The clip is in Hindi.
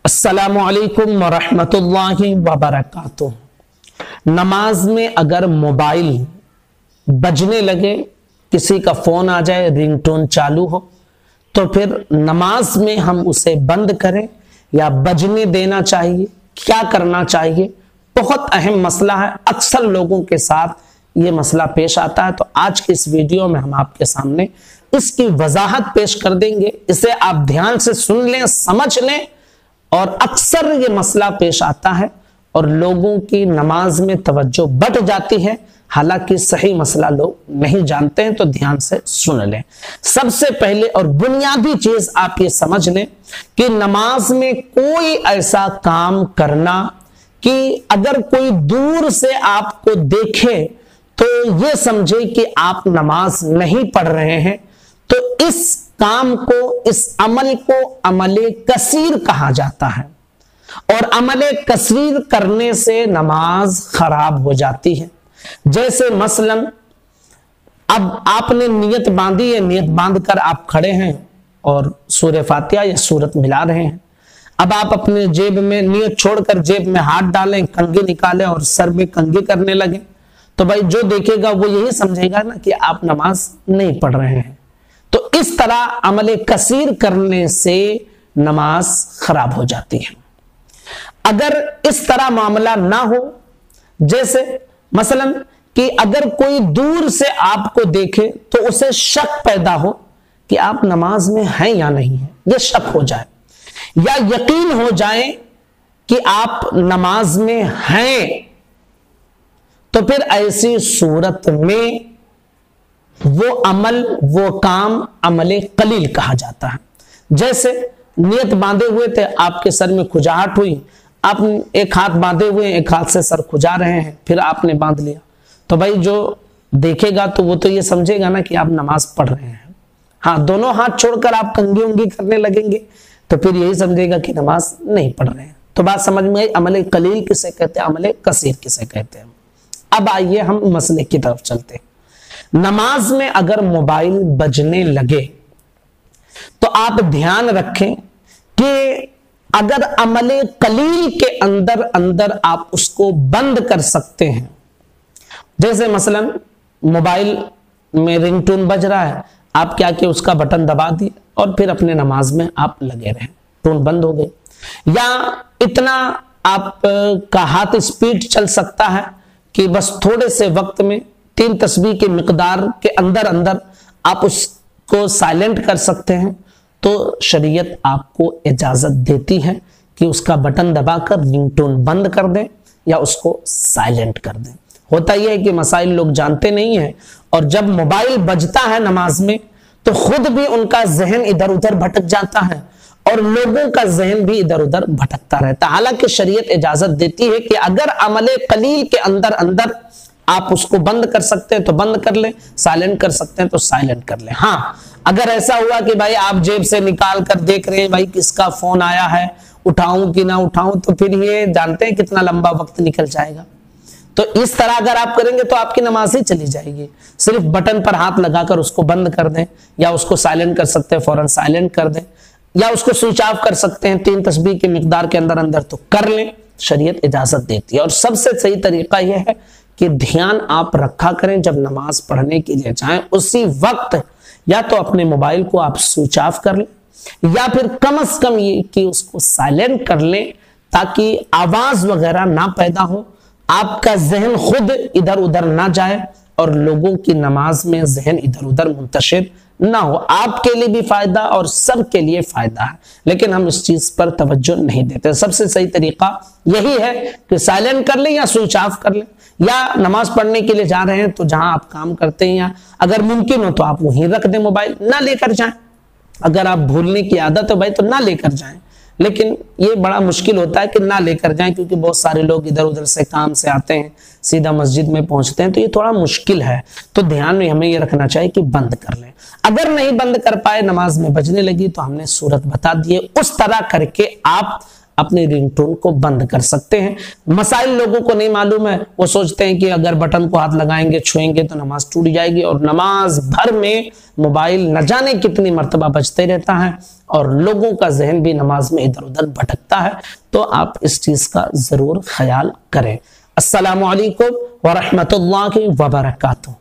अस्सलामुअलैकुम वरहमतुल्लाहि वबरकातुह। नमाज में अगर मोबाइल बजने लगे, किसी का फोन आ जाए, रिंगटोन चालू हो, तो फिर नमाज में हम उसे बंद करें या बजने देना चाहिए, क्या करना चाहिए? बहुत अहम मसला है। अक्सर लोगों के साथ ये मसला पेश आता है। तो आज की इस वीडियो में हम आपके सामने इसकी वजाहत पेश कर देंगे। इसे आप ध्यान से सुन लें, समझ लें। और अक्सर ये मसला पेश आता है और लोगों की नमाज में तवज्जो बट जाती है, हालांकि सही मसला लोग नहीं जानते हैं। तो ध्यान से सुन लें। सबसे पहले और बुनियादी चीज आप ये समझ लें कि नमाज में कोई ऐसा काम करना कि अगर कोई दूर से आपको देखे तो ये समझे कि आप नमाज नहीं पढ़ रहे हैं, तो इस काम को, इस अमल को अमले कसीर कहा जाता है। और अमले कसीर करने से नमाज खराब हो जाती है। जैसे मसलन अब आपने नियत बांधी है, नियत बांधकर आप खड़े हैं और सूरह फातिहा या सूरत मिला रहे हैं। अब आप अपने जेब में नियत छोड़कर जेब में हाथ डालें, कंघी निकालें और सर में कंघी करने लगे, तो भाई जो देखेगा वो यही समझेगा ना कि आप नमाज नहीं पढ़ रहे हैं। तो इस तरह अमले कसीर करने से नमाज खराब हो जाती है। अगर इस तरह मामला ना हो, जैसे मसलन कि अगर कोई दूर से आपको देखे तो उसे शक पैदा हो कि आप नमाज में हैं या नहीं है, यह शक हो जाए, या यकीन हो जाए कि आप नमाज में हैं, तो फिर ऐसी सूरत में वो अमल, वो काम अमले कलील कहा जाता है। जैसे नियत बांधे हुए थे, आपके सर में खुजाहट हुई, आप एक हाथ बांधे हुए हैं, एक हाथ से सर खुजा रहे हैं, फिर आपने बांध लिया, तो भाई जो देखेगा तो वो तो ये समझेगा ना कि आप नमाज पढ़ रहे हैं। हाँ, दोनों हाथ छोड़कर आप कंघी उंगी करने लगेंगे तो फिर यही समझेगा कि नमाज नहीं पढ़ रहे हैं। तो बात समझ में आई, अमले कलील किसे कहते हैं, अमले कसीर किसे कहते हैं। अब आइए हम मसले की तरफ चलते हैं। नमाज में अगर मोबाइल बजने लगे तो आप ध्यान रखें कि अगर अमले कलील के अंदर अंदर आप उसको बंद कर सकते हैं। जैसे मसलन मोबाइल में रिंगटोन बज रहा है, आप क्या किए, उसका बटन दबा दिए और फिर अपने नमाज में आप लगे रहे, टोन बंद हो गई। या इतना आप का हाथ स्पीड चल सकता है कि बस थोड़े से वक्त में 3 तस्बीह के मिकदार के अंदर अंदर आप उसको साइलेंट कर सकते हैं। तो शरीयत आपको इजाजत देती है कि उसका बटन दबाकर रिंगटोन बंद कर दें या उसको साइलेंट कर दें। होता यह है कि मसाइल लोग जानते नहीं हैं, और जब मोबाइल बजता है नमाज में तो खुद भी उनका जहन इधर उधर भटक जाता है और लोगों का जहन भी इधर उधर भटकता रहता है। हालांकि शरीयत इजाजत देती है कि अगर अमले कलील के अंदर अंदर आप उसको बंद कर सकते हैं तो बंद कर लें, साइलेंट कर सकते हैं तो साइलेंट कर लें। हाँ, अगर ऐसा हुआ कि भाई आप जेब से निकाल कर देख रहे हैं भाई किसका फोन आया है, उठाऊं कि ना उठाऊं, तो फिर ये जानते हैं कितना लंबा वक्त निकल जाएगा। तो इस तरह अगर आप करेंगे तो आपकी नमाज ही चली जाएगी। सिर्फ बटन पर हाथ लगाकर उसको बंद कर दें, या उसको साइलेंट कर सकते हैं, फौरन साइलेंट कर दें, या उसको स्विच ऑफ कर सकते हैं 3 तस्बीह के मिकदार के अंदर अंदर, तो कर लें। शरीयत इजाजत देती है। और सबसे सही तरीका यह है कि ध्यान आप रखा करें, जब नमाज पढ़ने के लिए जाएं उसी वक्त या तो अपने मोबाइल को आप स्विच ऑफ कर लें, या फिर कम से कम ये कि उसको साइलेंट कर लें, ताकि आवाज वगैरह ना पैदा हो, आपका जहन खुद इधर उधर ना जाए और लोगों की नमाज में जहन इधर उधर मुंतशिर ना हो। आपके लिए भी फायदा और सबके लिए फायदा है, लेकिन हम इस चीज पर तवज्जो नहीं देते। सबसे सही तरीका यही है कि साइलेंट कर लें या स्विच ऑफ कर लें, या नमाज पढ़ने के लिए जा रहे हैं तो जहां आप काम करते हैं या अगर मुमकिन हो तो आप वहीं रख दें, मोबाइल ना लेकर जाएं। अगर आप भूलने की आदत है भाई तो ना लेकर जाएं, लेकिन ये बड़ा मुश्किल होता है कि ना लेकर जाएं, क्योंकि बहुत सारे लोग इधर उधर से काम से आते हैं, सीधा मस्जिद में पहुंचते हैं, तो ये थोड़ा मुश्किल है। तो ध्यान में हमें ये रखना चाहिए कि बंद कर लें। अगर नहीं बंद कर पाए, नमाज में बजने लगी, तो हमने सूरत बता दी है, उस तरह करके आप अपनी रिंगटोन को बंद कर सकते हैं। मसाइल लोगों को नहीं मालूम है, वो सोचते हैं कि अगर बटन को हाथ लगाएंगे छुएंगे तो नमाज टूट जाएगी, और नमाज भर में मोबाइल न जाने कितनी मर्तबा बजते रहता है और लोगों का जहन भी नमाज में इधर उधर भटकता है। तो आप इस चीज का जरूर ख्याल करें। अस्सलामु अलैकुम व रहमतुल्लाहि व बरकातुहू।